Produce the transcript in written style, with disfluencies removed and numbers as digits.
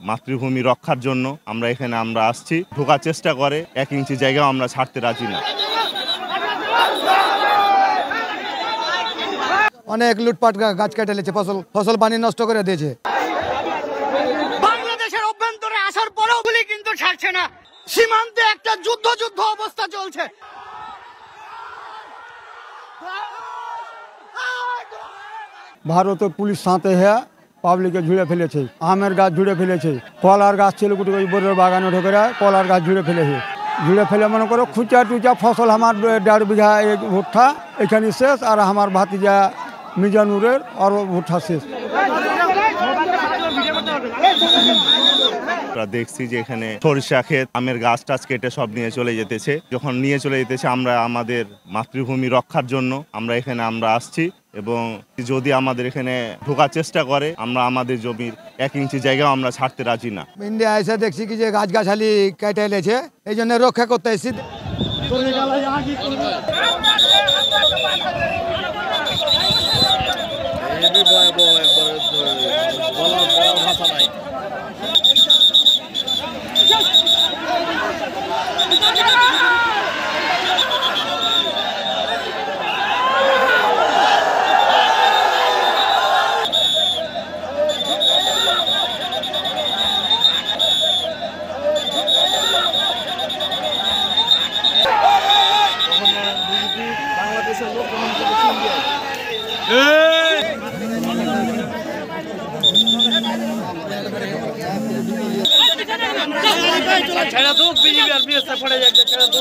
মাতৃভূমি রক্ষার জন্য আমরা এখানে আসছি। ঢোকার চেষ্টা করে 1 ইঞ্চি জায়গাও আমরা ছাড়তে রাজি না। অনেক লুটপাট, গাছ কেটে নিয়েছে, ফসল পানি নষ্ট করে দিয়েছে। বাংলাদেশের অভ্যন্তরে আসার পরেও গুলি কিন্তু ছাড়ছে না। সীমান্তে একটা যুদ্ধ অবস্থা চলছে। ভারতের পুলিশ সাথে হ্যাঁ পাবলিকে ঝুড়ে ফেলেছে, আমের গাছ ঝুড়ে ফেলেছে, কলার গাছ ছিল কুটি বড়ের বাগানে ঢোকে কলার গাছ ঝুড়ে ফেলেছে। ঝুড়ে ফেলে মনে করো খুচা টুচা ফসল আমার 1.5 বিঘা ভুট্টা এখানে শেষ, আর আমার ভাতিজা মিজানুরের আর ভুট্টা শেষ। দেখছি যে এখানে সরিষা ক্ষেত, আমের গাছ টাছ কেটে সব নিয়ে চলে যেতেছে। যখন নিয়ে চলে যেতেছে আমরা আমাদের মাতৃভূমি রক্ষার জন্য আমরা এখানে আসছি, এবং যদি আমাদের এখানে ঢোকার চেষ্টা করে আমরা আমাদের জমির 1 ইঞ্চি জায়গাও আমরা ছাড়তে রাজি না। ইন্ডিয়া এসে দেখছি কি যে গাছগাছালি কেটে এলেছে, এই জন্য রক্ষা করতে এসেছি। ছেড়ে দো, বিজেপি আর বিএসএফ পড়ে যাচ্ছে, ছেড়ে দো।